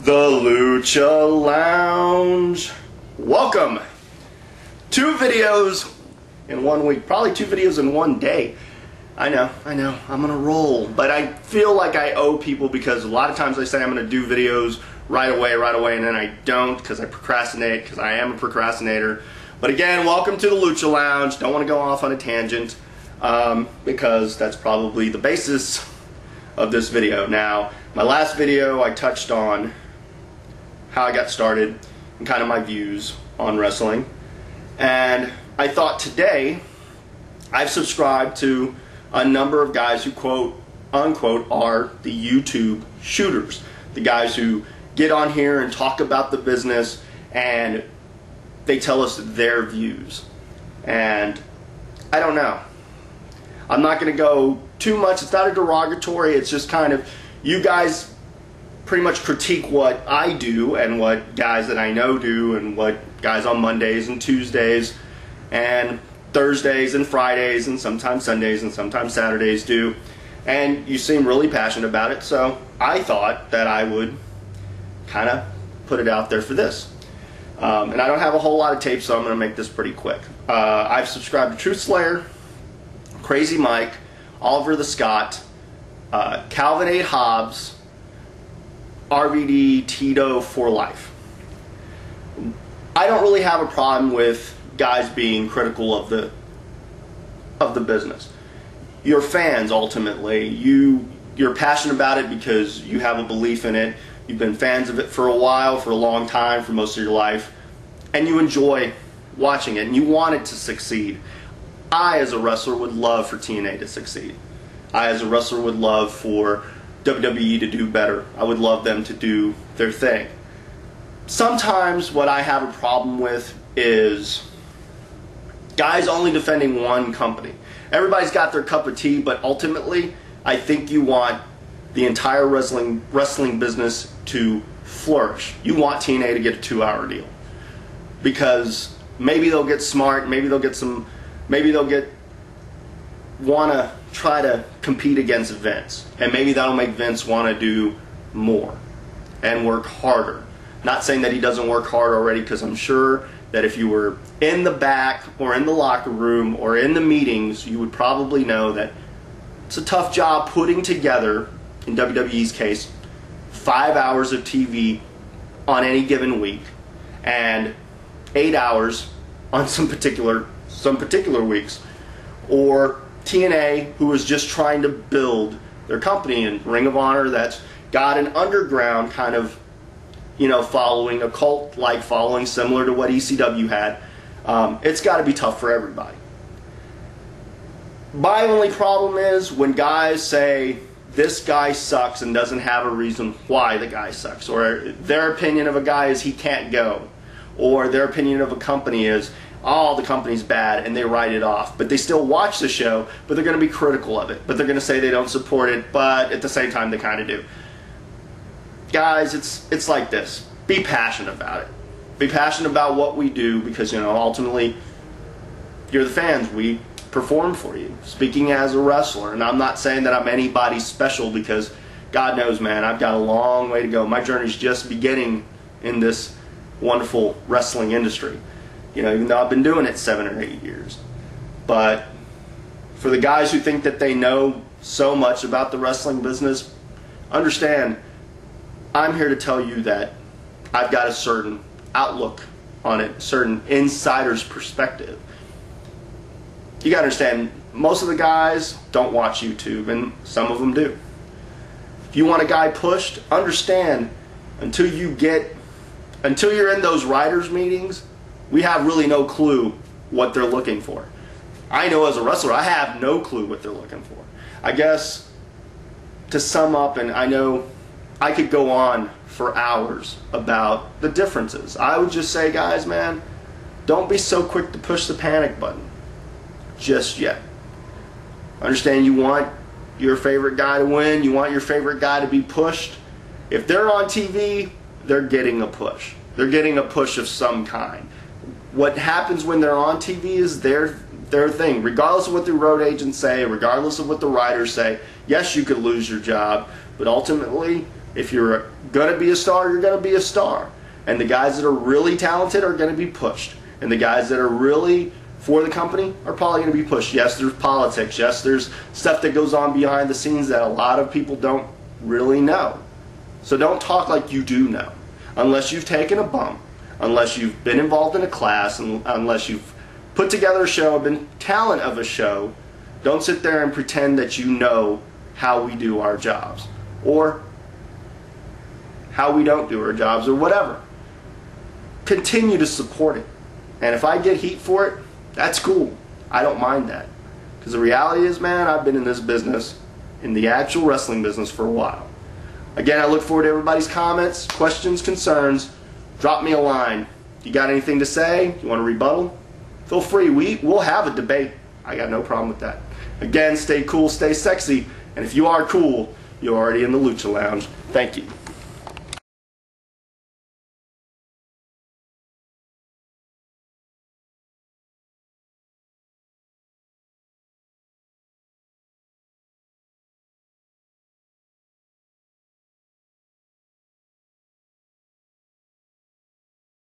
The Lucha Lounge. Welcome. 2 videos in 1 week. Probably 2 videos in 1 day. I know, I'm gonna roll. But I feel like I owe people because a lot of times I say I'm gonna do videos right away, and then I don't because I procrastinate, because I am a procrastinator. But again, welcome to the Lucha Lounge. Don't want to go off on a tangent because that's probably the basis of this video. Now, my last video I touched on how I got started and kind of my views on wrestling. And I thought today I've subscribed to a number of guys who quote unquote are the YouTube shooters. The guys who get on here and talk about the business and they tell us their views. And I don't know. I'm not going to go too much. It's not a derogatory. It's just kind of you guys pretty much critique what I do and what guys that I know do and what guys on Mondays and Tuesdays and Thursdays and Fridays and sometimes Sundays and sometimes Saturdays do. And you seem really passionate about it, so I thought that I would kind of put it out there for this. And I don't have a whole lot of tape, so I'm going to make this pretty quick. I've subscribed to Truth Slayer, Crazy Mike, Oliver the Scott, Calvin 8 Hobbs, RVD, Tito for life. I don't really have a problem with guys being critical of the business. You're fans ultimately. You're passionate about it because you have a belief in it. You've been fans of it for a while, for a long time, for most of your life, and you enjoy watching it and you want it to succeed. I, as a wrestler, would love for TNA to succeed. I, as a wrestler, would love for WWE to do better. I would love them to do their thing. Sometimes what I have a problem with is guys only defending one company. Everybody's got their cup of tea, but ultimately, I think you want the entire wrestling business to flourish. You want TNA to get a 2-hour deal. Because maybe they'll get smart, maybe they'll want to try to compete against Vince, and maybe that'll make Vince want to do more and work harder. Not saying that he doesn't work hard already, because I'm sure that if you were in the back or in the locker room or in the meetings, you would probably know that it's a tough job putting together, in WWE's case, 5 hours of TV on any given week and 8 hours on some particular weeks. Or TNA, who is just trying to build their company, and Ring of Honor that's got an underground kind of, following, a cult-like following similar to what ECW had. It's got to be tough for everybody. My only problem is when guys say this guy sucks and doesn't have a reason why the guy sucks, or their opinion of a guy is he can't go, or their opinion of a company is, oh, the company's bad, and they write it off. But they still watch the show, but they're going to be critical of it. But they're going to say they don't support it, but at the same time they kind of do. Guys, it's like this. Be passionate about it. Be passionate about what we do because, ultimately, you're the fans. We perform for you. Speaking as a wrestler, and I'm not saying that I'm anybody special because, God knows, man, I've got a long way to go. My journey's just beginning in this wonderful wrestling industry. Even though I've been doing it 7 or 8 years. But for the guys who think that they know so much about the wrestling business, understand, I'm here to tell you that I've got a certain outlook on it, a certain insider's perspective. You gotta understand, most of the guys don't watch YouTube, and some of them do. If you want a guy pushed, understand, until you're in those writers' meetings, we have really no clue what they're looking for. I know as a wrestler, I have no clue what they're looking for. I guess to sum up, and I know I could go on for hours about the differences. I would just say, guys, man, don't be so quick to push the panic button just yet. Understand you want your favorite guy to win. You want your favorite guy to be pushed. If they're on TV, they're getting a push. They're getting a push of some kind. What happens when they're on TV is their thing. Regardless of what the road agents say, regardless of what the writers say, yes, you could lose your job, but ultimately, If you're going to be a star, you're going to be a star. And the guys that are really talented are going to be pushed. And the guys that are really for the company are probably going to be pushed. Yes, there's politics. Yes, there's stuff that goes on behind the scenes that a lot of people don't really know. So don't talk like you do know. Unless you've taken a bump, unless you've been involved in a class, unless you've put together a show, been talent of a show, don't sit there and pretend that you know how we do our jobs or how we don't do our jobs or whatever. Continue to support it. And if I get heat for it, that's cool. I don't mind that. Because the reality is, man, I've been in this business, in the actual wrestling business, for a while. Again, I look forward to everybody's comments, questions, concerns. Drop me a line. You got anything to say? You want to rebuttal? Feel free. We'll have a debate. I got no problem with that. Again, stay cool, stay sexy. And if you are cool, you're already in the Lucha Lounge. Thank you.